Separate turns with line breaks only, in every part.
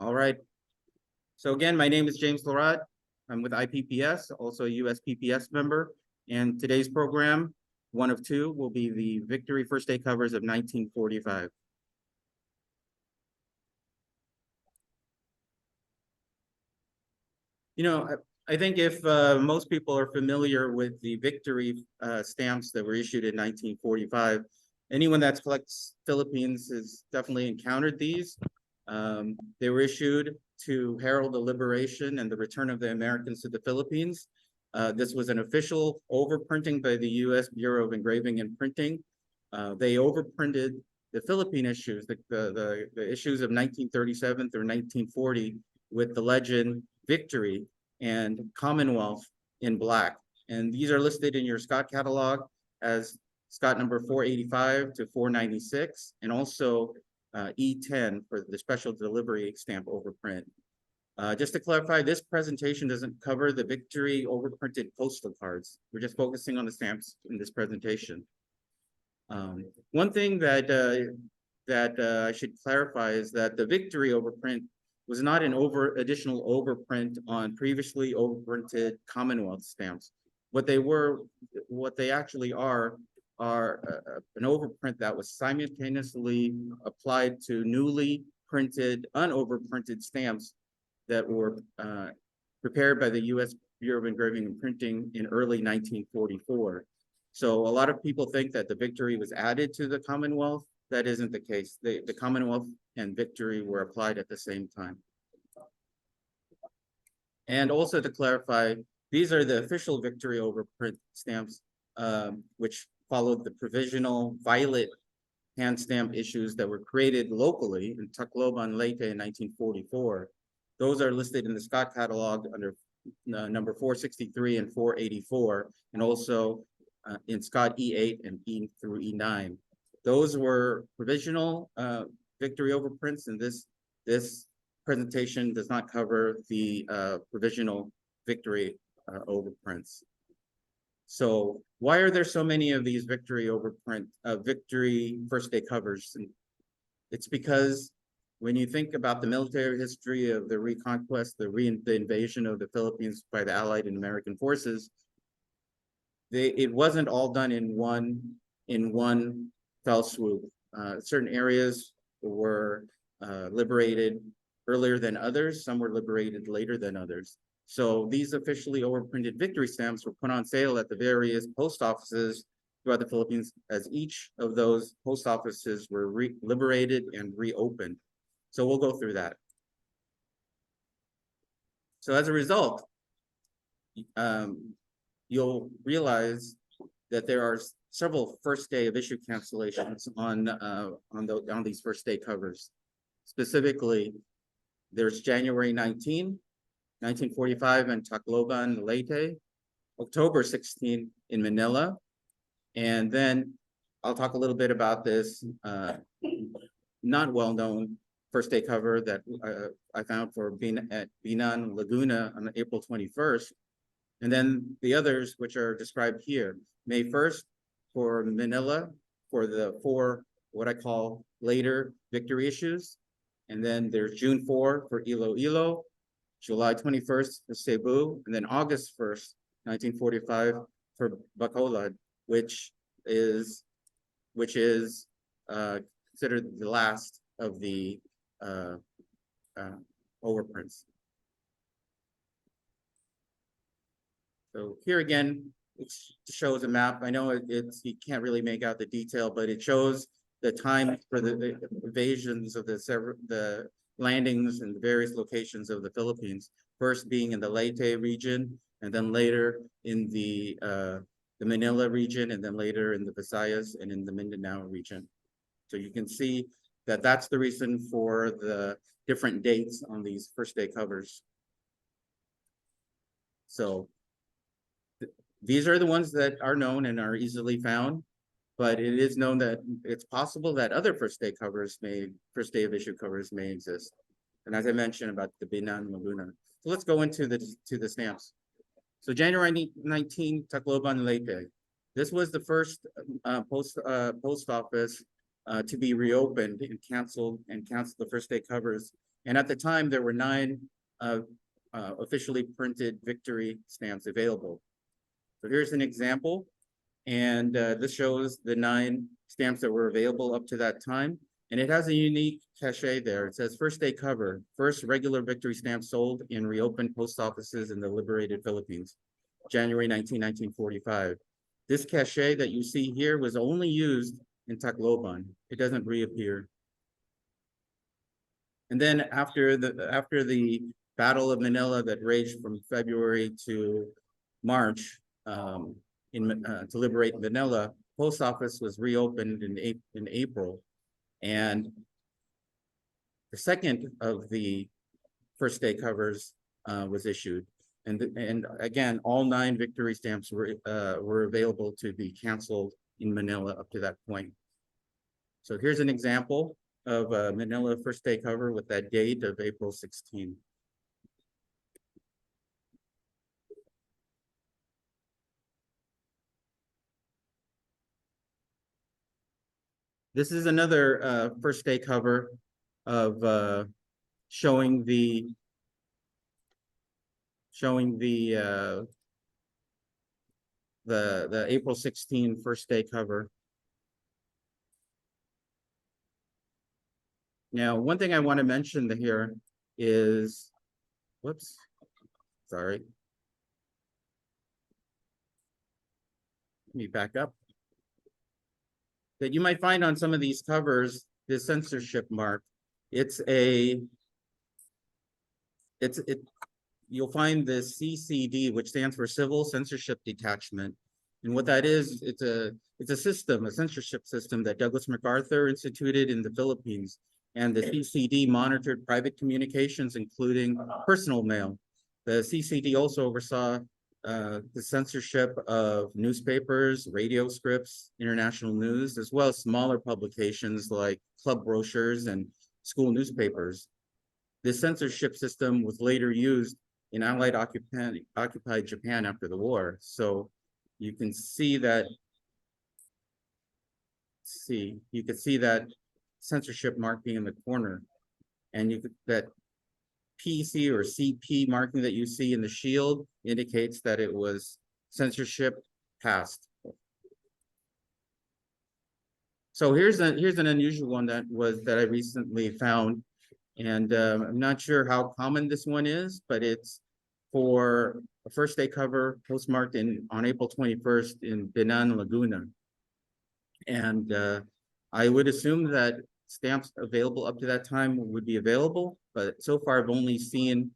All right. So again, my name is James Larot. I'm with IPPS, also a USPPS member. And today's program, one of two, will be the Victory First Day covers of 1945. You know, I think if most people are familiar with the Victory stamps that were issued in 1945, anyone that collects Philippines has definitely encountered these. They were issued to herald the liberation and the return of the Americans to the Philippines. This was an official overprinting by the U.S. Bureau of Engraving and Printing. They overprinted the Philippine issues, the issues of 1937 through 1940, with the legend Victory and Commonwealth in black. And these are listed in your Scott catalog as Scott number 485 to 496, and also E10 for the special delivery stamp overprint. Just to clarify, this presentation doesn't cover the Victory overprinted postal cards. We're just focusing on the stamps in this presentation. One thing that I should clarify is that the Victory overprint was not an additional overprint on previously overprinted Commonwealth stamps. What they actually are an overprint that was simultaneously applied to newly printed, unoverprinted stamps that were prepared by the U.S. Bureau of Engraving and Printing in early 1944. So a lot of people think that the Victory was added to the Commonwealth. That isn't the case. The Commonwealth and Victory were applied at the same time. And also to clarify, these are the official Victory overprint stamps, which followed the provisional violet hand stamp issues that were created locally in Tacloban, Leyte in 1944. Those are listed in the Scott catalog under number 463 and 484, and also in Scott E8 and E through E9. Those were provisional Victory overprints, and this presentation does not cover the provisional Victory overprints. So why are there so many of these Victory overprint, Victory First Day covers? And it's because when you think about the military history of the reconquest, the invasion of the Philippines by the Allied and American forces, it wasn't all done in one fell swoop. Certain areas were liberated earlier than others. Some were liberated later than others. So these officially overprinted Victory stamps were put on sale at the various post offices throughout the Philippines, as each of those post offices were liberated and reopened. So we'll go through that. So as a result, you'll realize that there are several first day of issue cancellations on these first day covers. Specifically, there's January 19, 1945 in Tacloban, Leyte, October 16 in Manila, and then I'll talk a little bit about this not well-known first day cover that I found for at Binan, Laguna on April 21st. And then the others, which are described here, May 1st for Manila, for the four, what I call later Victory issues. And then there's June 4 for Iloilo, July 21st for Cebu, and then August 1st, 1945 for Bacolod, which is considered the last of the overprints. So here again, it shows a map. I know you can't really make out the detail, but it shows the time for the invasions of the landings in the various locations of the Philippines. First being in the Leyte region, and then later in the Manila region, and then later in the Visayas and in the Mindanao region. So you can see that that's the reason for the different dates on these first day covers. So these are the ones that are known and are easily found, but it is known that it's possible that other first day of issue covers may exist. And as I mentioned about the Binan Laguna. So let's go into the stamps. So January 19, Tacloban, Leyte. This was the first post office to be reopened and canceled the first day covers And at the time, there were 9 officially printed victory stamps available. So here's an example. And this shows the 9 stamps that were available up to that time. And it has a unique cachet there. It says first day cover, first regular victory stamp sold in reopened post offices in the liberated Philippines, January 19, 1945. This cachet that you see here was only used in Tacloban. It doesn't reappear. And then after the Battle of Manila that raged from February to March, to liberate Manila, post office was reopened in April, and the second of the first day covers was issued, and again, all 9 victory stamps were available to be canceled in Manila up to that point. So here's an example of a Manila first day cover with that date of April 16. This is another first day cover of showing the April 16 first day cover. Now, one thing I want to mention here is, whoops, sorry. Let me back up. That you might find on some of these covers, this censorship mark. You'll find the CCD, which stands for Civil Censorship Detachment. And what that is, it's a system, a censorship system that Douglas MacArthur instituted in the Philippines. And the CCD monitored private communications, including personal mail. The CCD also oversaw the censorship of newspapers, radio scripts, international news, as well as smaller publications like club brochures and school newspapers. This censorship system was later used in Allied occupied Japan after the war. So you can see that, you can see that censorship marking in the corner, and that PC or CP marking that you see in the shield indicates that it was censorship passed. So here's an unusual one that I recently found, and I'm not sure how common this one is, but it's for a first day cover postmarked on April 21st in Binan, Laguna. And I would assume that stamps available up to that time would be available, but so far I've only seen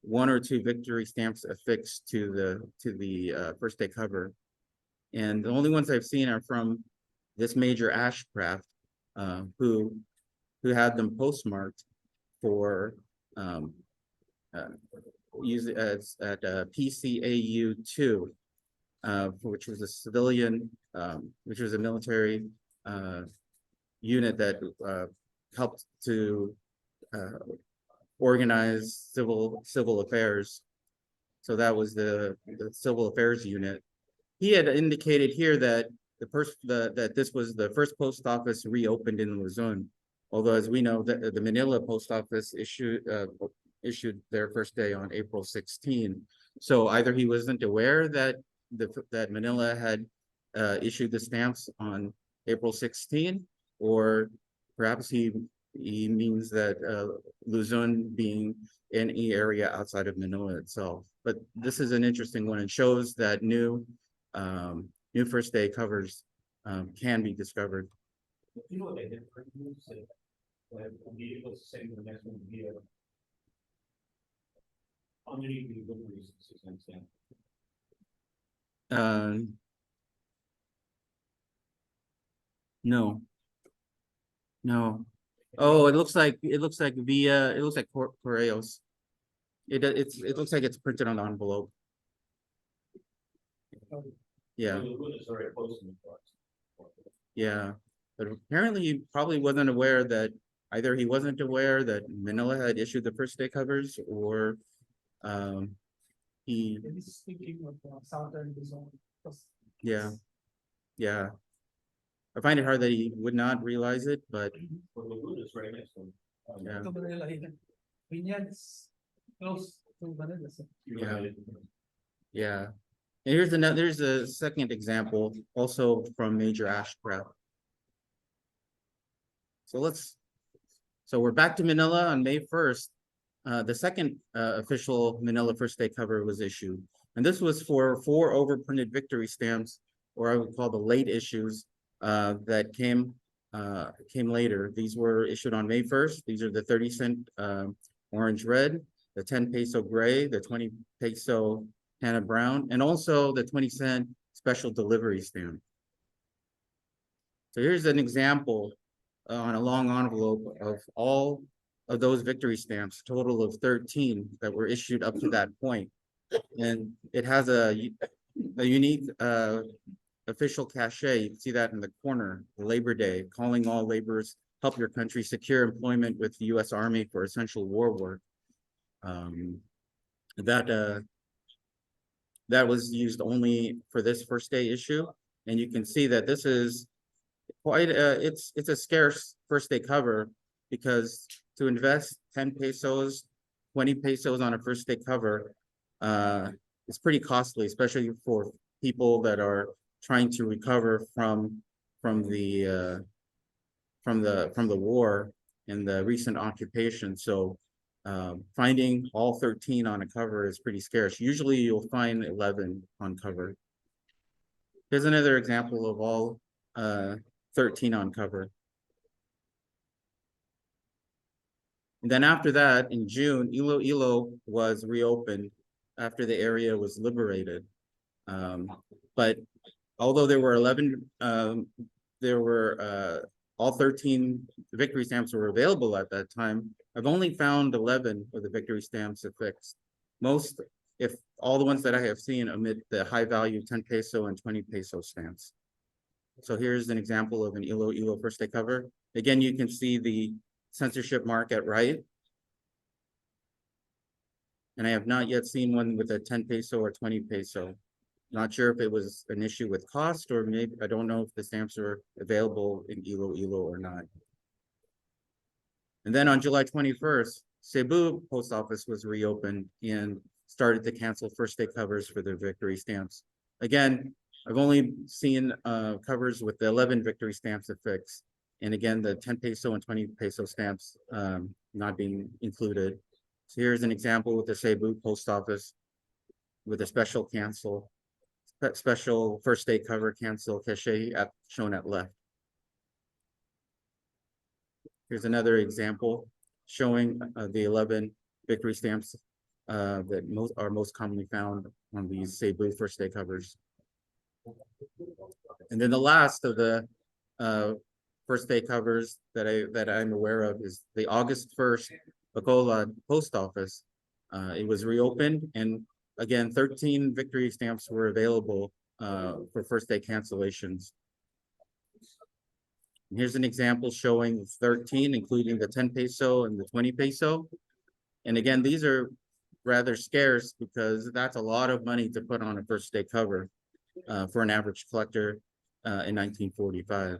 1 or 2 victory stamps affixed to the first day cover, and the only ones I've seen are from this major Ashcraft, who had them postmarked for use as at PCAU 2, which was a civilian, which was a military unit that helped to organize civil affairs. So that was the civil affairs unit. He had indicated here that that this was the first post office reopened in Luzon. Although, as we know, the Manila post office issued their first day on April 16. So either he wasn't aware that Manila had issued the stamps on April 16, or perhaps he means that Luzon being any area outside of Manila itself. But this is an interesting one. It shows that new first day covers can be discovered.
You know what I did for you? Be able to send the next one via. How many deliveries is stamp?
No. Oh, it looks like Correos. It looks like it's printed on the envelope. Yeah. Yeah, but apparently he probably wasn't aware that either he wasn't aware that Manila had issued the first day covers, or he.
Speaking of Southern Luzon.
Yeah. I find it hard that he would not realize it, but
Well, the wood is right next to him.
yeah.
Vineyards close to Manila, sir.
Yeah. Yeah. And there's a second example also from Major Ashcraft. So we're back to Manila on May 1st. The second official Manila First Day cover was issued. And this was for 4 overprinted victory stamps, or I would call the late issues, that came later. These were issued on May 1st. These are the 30-cent orange red, the 10 peso gray, the 20 peso Hannah Brown, and also the 20-cent special delivery stamp. So here's an example on a long envelope of all of those victory stamps, total of 13 that were issued up to that point. And it has a unique official cachet. You can see that in the corner, Labor Day, calling all laborers, help your country secure employment with the U.S. Army for essential war work. That was used only for this first day issue. And you can see that this is quite it's a scarce first day cover, because to invest 10 pesos, 20 pesos on a first day cover, it's pretty costly, especially for people that are trying to recover from the war and the recent occupation. So finding all 13 on a cover is pretty scarce. Usually you'll find 11 on cover. Here's another example of all 13 on cover. And then after that, in June, Iloilo was reopened after the area was liberated. But although there were 11, all 13 victory stamps were available at that time, I've only found 11 of the victory stamps affixed. Most, if all the ones that I have seen, omit the high value 10 peso and 20 peso stamps. So here's an example of an Iloilo first day cover. Again, you can see the censorship mark at right. And I have not yet seen one with a 10 peso or 20 peso. Not sure if it was an issue with cost, or maybe, I don't know if the stamps are available in Iloilo or not. And then on July 21st, Cebu post office was reopened and started to cancel first day covers for their victory stamps. Again, I've only seen covers with the 11 victory stamps affixed. And again, the 10 peso and 20 peso stamps not being included. So here's an example with the Cebu post office with a special first day cover cancel cachet shown at left. Here's another example showing the 11 victory stamps that are most commonly found on these Cebu first day covers. And then the last of the first day covers that I'm aware of is the August 1st Bacolod post office. It was reopened, and again, 13 victory stamps were available for first day cancellations. And here's an example showing 13, including the 10 peso and the 20 peso. And again, these are rather scarce because that's a lot of money to put on a first day cover for an average collector in 1945.